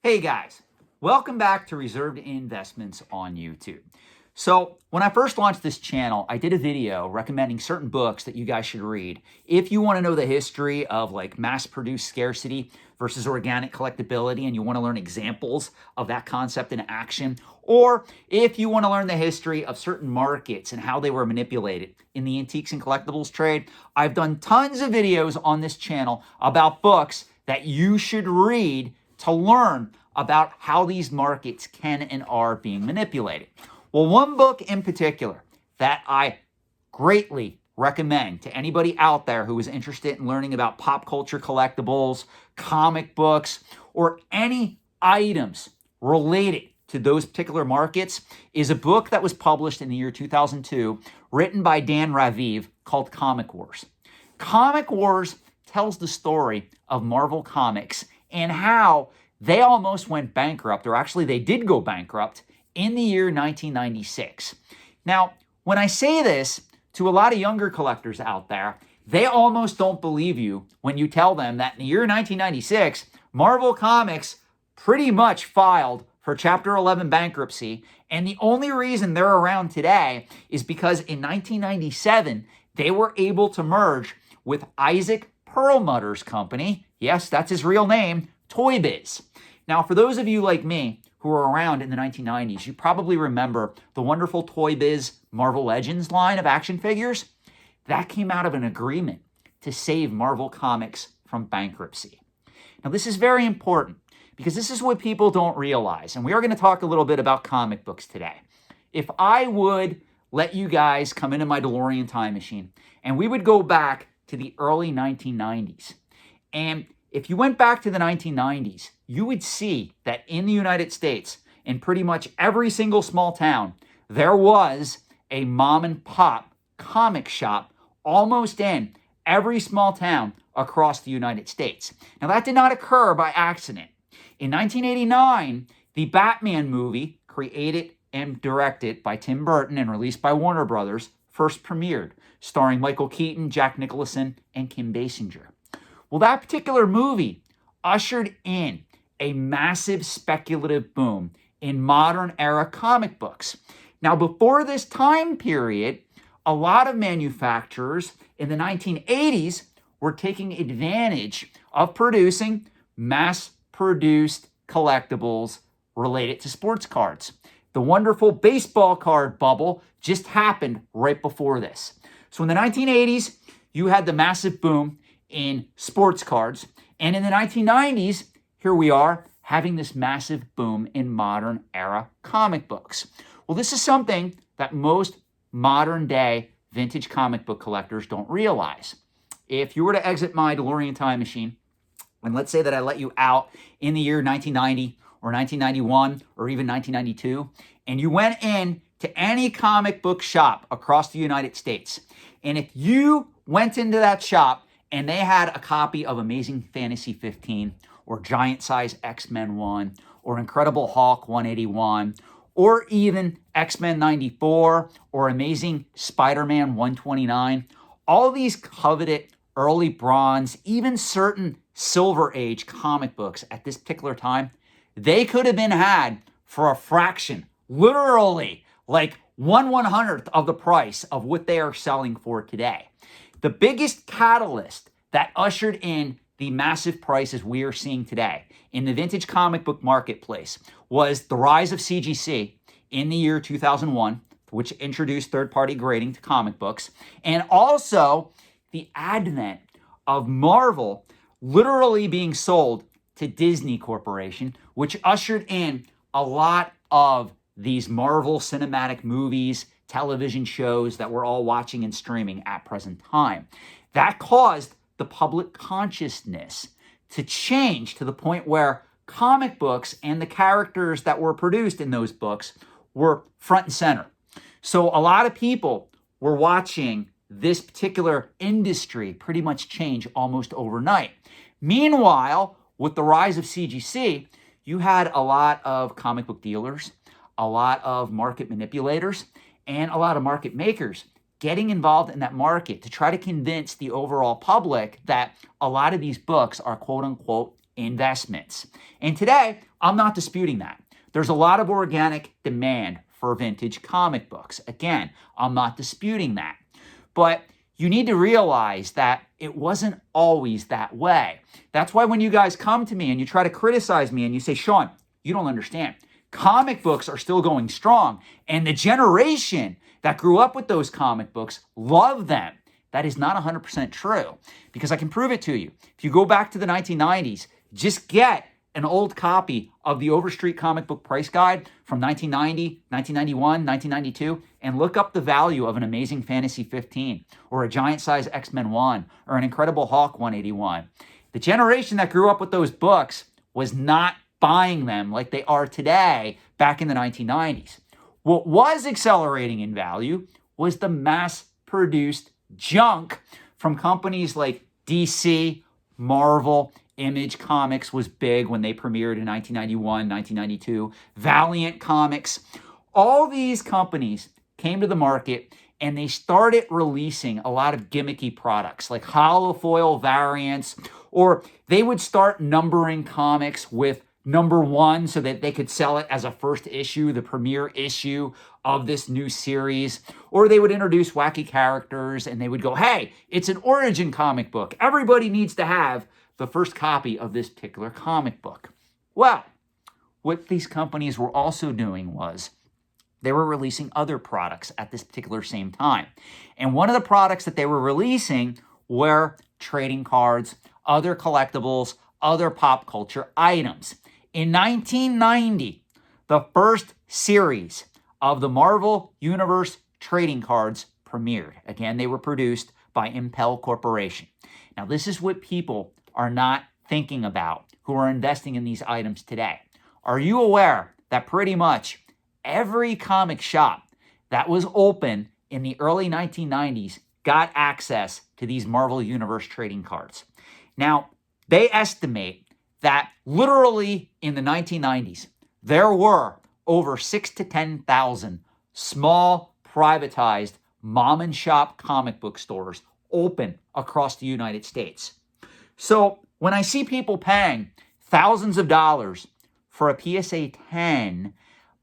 Hey guys, welcome back to Reserved Investments on YouTube. So when I first launched this channel, I did a video recommending certain books that you guys should read if you want to know the history of like mass-produced scarcity versus organic collectability and you want to learn examples of that concept in action, or if you want to learn the history of certain markets and how they were manipulated in the antiques and collectibles trade. I've done tons of videos on this channel about books that you should read to learn about how these markets can and are being manipulated. Well, one book in particular that I greatly recommend to anybody out there who is interested in learning about pop culture collectibles, comic books, or any items related to those particular markets is a book that was published in the year 2002, written by Dan Raviv, called Comic Wars. Comic Wars tells the story of Marvel Comics and how they almost went bankrupt, or actually they did go bankrupt, in the year 1996. Now, when I say this to a lot of younger collectors out there, they almost don't believe you when you tell them that in the year 1996, Marvel Comics pretty much filed for Chapter 11 bankruptcy, and the only reason they're around today is because in 1997, they were able to merge with Isaac Perlmutter's company, yes, that's his real name, Toy Biz. Now, for those of you like me who were around in the 1990s, you probably remember the wonderful Toy Biz Marvel Legends line of action figures. That came out of an agreement to save Marvel Comics from bankruptcy. Now, this is very important because this is what people don't realize, and we are going to talk a little bit about comic books today. If I would let you guys come into my DeLorean time machine and we would go back to the early 1990s, and if you went back to the 1990s, you would see that in the United States, in pretty much every single small town, there was a mom and pop comic shop almost in every small town across the United States. Now, that did not occur by accident. In 1989, the Batman movie, created and directed by Tim Burton and released by Warner Brothers, first premiered, starring Michael Keaton, Jack Nicholson, and Kim Basinger. Well, that particular movie ushered in a massive speculative boom in modern era comic books. Now, before this time period, a lot of manufacturers in the 1980s were taking advantage of producing mass-produced collectibles related to sports cards. The wonderful baseball card bubble just happened right before this. So in the 1980s, you had the massive boom in sports cards. And in the 1990s, here we are having this massive boom in modern era comic books. Well, this is something that most modern day vintage comic book collectors don't realize. If you were to exit my DeLorean time machine, and let's say that I let you out in the year 1990 or 1991 or even 1992, and you went in to any comic book shop across the United States, and if you went into that shop and they had a copy of Amazing Fantasy 15 or Giant Size X-Men 1 or Incredible Hulk 181 or even X-Men 94 or Amazing Spider-Man 129, all these coveted early bronze, even certain Silver Age comic books at this particular time, they could have been had for a fraction, literally like 1/100th of the price of what they are selling for today. The biggest catalyst that ushered in the massive prices we are seeing today in the vintage comic book marketplace was the rise of CGC in the year 2001, which introduced third-party grading to comic books, and also the advent of Marvel literally being sold to Disney Corporation, which ushered in a lot of these Marvel cinematic movies, television shows that we're all watching and streaming at present time. That caused the public consciousness to change to the point where comic books and the characters that were produced in those books were front and center. So a lot of people were watching this particular industry pretty much change almost overnight. Meanwhile, with the rise of CGC, you had a lot of comic book dealers, a lot of market manipulators, and a lot of market makers getting involved in that market to try to convince the overall public that a lot of these books are quote unquote investments. And today, I'm not disputing that. There's a lot of organic demand for vintage comic books. Again, I'm not disputing that. But you need to realize that it wasn't always that way. That's why when you guys come to me and you try to criticize me and you say, Sean, you don't understand. Comic books are still going strong. And the generation that grew up with those comic books love them. That is not 100% true, because I can prove it to you. If you go back to the 1990s, just get an old copy of the Overstreet Comic Book Price Guide from 1990, 1991, 1992, and look up the value of an Amazing Fantasy 15, or a Giant Size X-Men 1, or an Incredible Hulk 181. The generation that grew up with those books was not buying them like they are today back in the 1990s. What was accelerating in value was the mass-produced junk from companies like DC, Marvel. Image Comics was big when they premiered in 1991, 1992. Valiant Comics. All these companies came to the market and they started releasing a lot of gimmicky products like holofoil variants, or they would start numbering comics with number 1 so that they could sell it as a first issue, the premiere issue of this new series. Or they would introduce wacky characters and they would go, hey, it's an origin comic book. Everybody needs to have the first copy of this particular comic book. Well, what these companies were also doing was they were releasing other products at this particular same time. And one of the products that they were releasing were trading cards, other collectibles, other pop culture items. In 1990, the first series of the Marvel Universe trading cards premiered. Again, they were produced by Impel Corporation. Now, this is what people are not thinking about who are investing in these items today. Are you aware that pretty much every comic shop that was open in the early 1990s got access to these Marvel Universe trading cards? Now, they estimate that literally in the 1990s, there were over 6,000 to 10,000 small, privatized mom and shop comic book stores open across the United States. So when I see people paying thousands of dollars for a PSA 10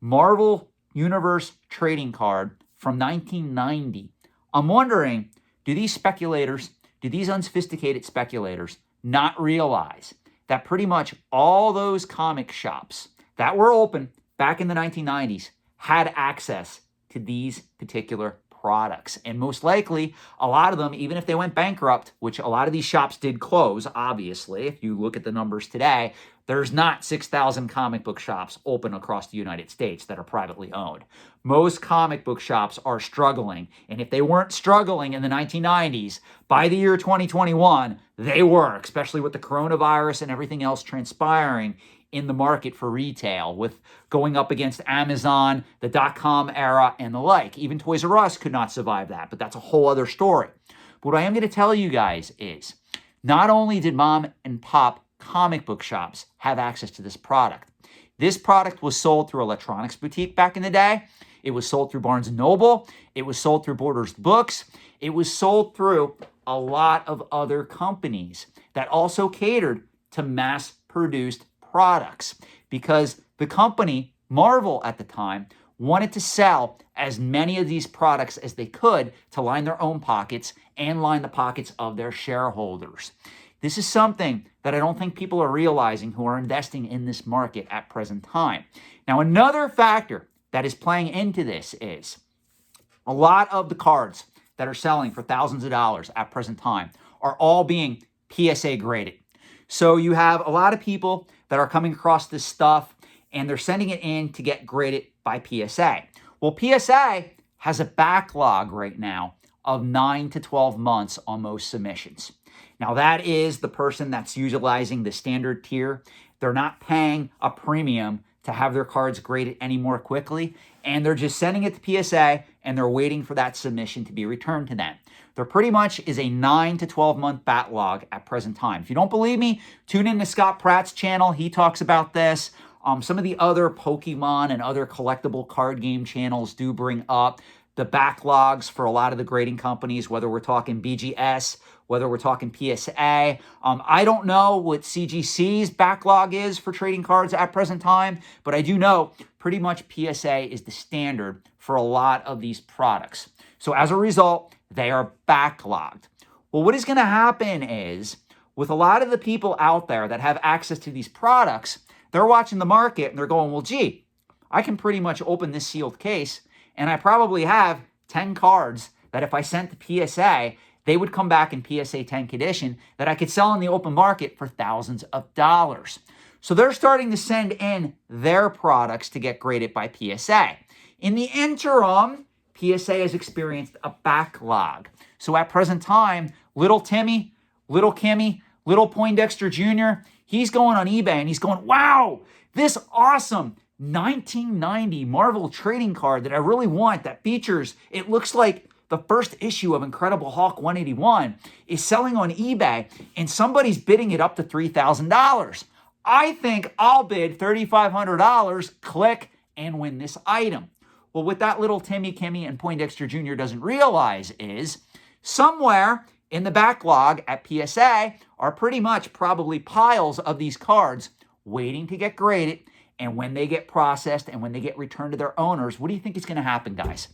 Marvel Universe trading card from 1990, I'm wondering, do these speculators, do these unsophisticated speculators not realize that pretty much all those comic shops that were open back in the 1990s had access to these particular products? And most likely, a lot of them, even if they went bankrupt, which a lot of these shops did close, obviously, if you look at the numbers today, there's not 6,000 comic book shops open across the United States that are privately owned. Most comic book shops are struggling. And if they weren't struggling in the 1990s, by the year 2021, they were, especially with the coronavirus and everything else transpiring in the market for retail, with going up against Amazon, the dot-com era, and the like. Even Toys R Us could not survive that, but that's a whole other story. But what I am going to tell you guys is, not only did mom and pop comic book shops have access to this product, this product was sold through Electronics Boutique back in the day. It was sold through Barnes & Noble. It was sold through Borders Books. It was sold through a lot of other companies that also catered to mass-produced products, because the company, Marvel at the time, wanted to sell as many of these products as they could to line their own pockets and line the pockets of their shareholders. This is something that I don't think people are realizing who are investing in this market at present time. Now, another factor that is playing into this is a lot of the cards that are selling for thousands of dollars at present time are all being PSA graded. So you have a lot of people that are coming across this stuff and they're sending it in to get graded by PSA. Well, PSA has a backlog right now of 9 to 12 months on most submissions. Now, that is the person that's utilizing the standard tier. They're not paying a premium to have their cards graded any more quickly, and they're just sending it to PSA and they're waiting for that submission to be returned to them. There pretty much is a 9 to 12 month backlog at present time. If you don't believe me, tune in to Scott Pratt's channel. He talks about this. Some of the other Pokemon and other collectible card game channels do bring up the backlogs for a lot of the grading companies, whether we're talking BGS, whether we're talking PSA. I don't know what CGC's backlog is for trading cards at present time, but I do know pretty much PSA is the standard for a lot of these products. So as a result, they are backlogged. Well, what is going to happen is, with a lot of the people out there that have access to these products, they're watching the market and they're going, well, gee, I can pretty much open this sealed case and I probably have 10 cards that if I sent to PSA, they would come back in PSA 10 condition that I could sell in the open market for thousands of dollars. So they're starting to send in their products to get graded by PSA. In the interim, PSA has experienced a backlog. So at present time, little Timmy, little Kimmy, little Poindexter Jr., he's going on eBay and he's going, wow, this awesome 1990 Marvel trading card that I really want that features, it looks like the first issue of Incredible Hulk 181 is selling on eBay and somebody's bidding it up to $3,000. I think I'll bid $3,500, click, and win this item. Well, what that little Timmy, Kimmy, and Poindexter Jr. doesn't realize is somewhere in the backlog at PSA are pretty much probably piles of these cards waiting to get graded. And when they get processed and when they get returned to their owners, what do you think is going to happen, guys?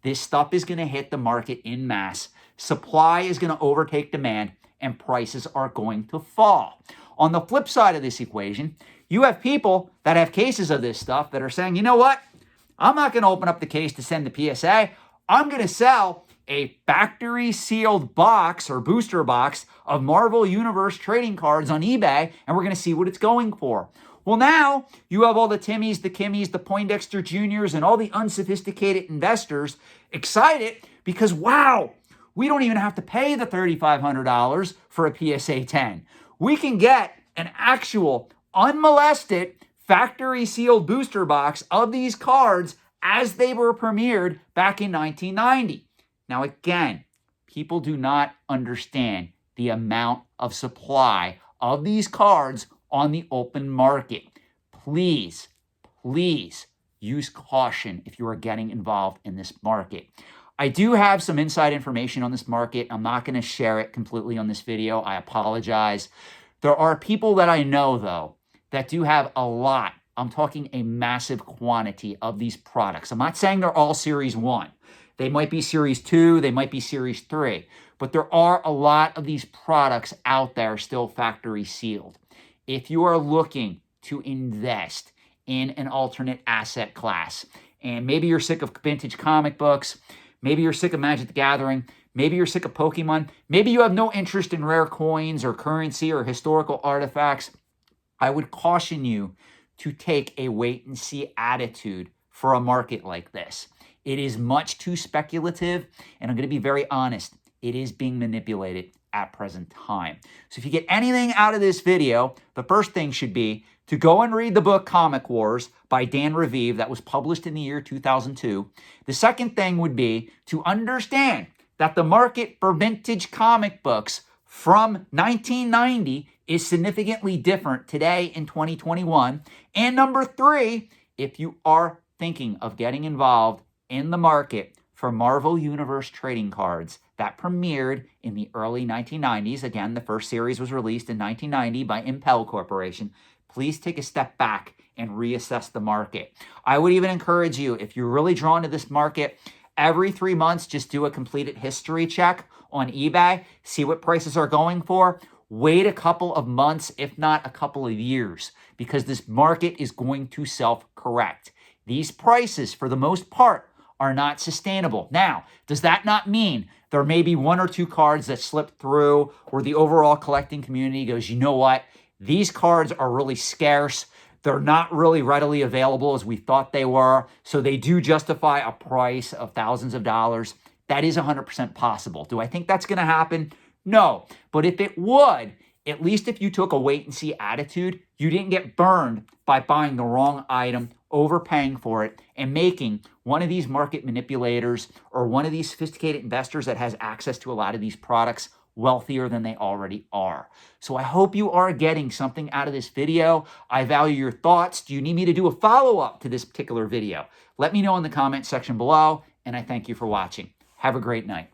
This stuff is going to hit the market in mass. Supply is going to overtake demand and prices are going to fall. On the flip side of this equation, you have people that have cases of this stuff that are saying, you know what? I'm not going to open up the case to send to PSA. I'm going to sell a factory sealed box or booster box of Marvel Universe trading cards on eBay, and we're going to see what it's going for. Well, now you have all the Timmys, the Kimmys, the Poindexter Juniors, and all the unsophisticated investors excited because, wow, we don't even have to pay the $3,500 for a PSA 10. We can get an actual unmolested factory sealed booster box of these cards as they were premiered back in 1990. Now, again, people do not understand the amount of supply of these cards on the open market. Please, please use caution if you are getting involved in this market. I do have some inside information on this market. I'm not going to share it completely on this video. I apologize. There are people that I know, though, that do have a lot. I'm talking a massive quantity of these products. I'm not saying they're all Series 1. They might be Series 2. They might be Series 3. But there are a lot of these products out there still factory sealed. If you are looking to invest in an alternate asset class, and maybe you're sick of vintage comic books, maybe you're sick of Magic the Gathering, maybe you're sick of Pokemon, maybe you have no interest in rare coins or currency or historical artifacts, I would caution you to take a wait-and-see attitude for a market like this. It is much too speculative, and I'm going to be very honest, it is being manipulated at present time. So if you get anything out of this video, the first thing should be to go and read the book Comic Wars by Dan Raviv that was published in the year 2002. The second thing would be to understand that the market for vintage comic books from 1990 is significantly different today in 2021. And number three, if you are thinking of getting involved in the market for Marvel Universe trading cards that premiered in the early 1990s, again, the first series was released in 1990 by Impel Corporation, please take a step back and reassess the market. I would even encourage you, if you're really drawn to this market, every 3 months, just do a completed history check on eBay, see what prices are going for. Wait a couple of months, if not a couple of years, because this market is going to self-correct. These prices, for the most part, are not sustainable. Now, does that not mean there may be one or two cards that slip through or the overall collecting community goes, you know what, these cards are really scarce. They're not really readily available as we thought they were, so they do justify a price of thousands of dollars. That is 100% possible. Do I think that's going to happen? No. But if it would, at least if you took a wait-and-see attitude, you didn't get burned by buying the wrong item, overpaying for it, and making one of these market manipulators or one of these sophisticated investors that has access to a lot of these products wealthier than they already are. So I hope you are getting something out of this video. I value your thoughts. Do you need me to do a follow-up to this particular video? Let me know in the comment section below, and I thank you for watching. Have a great night.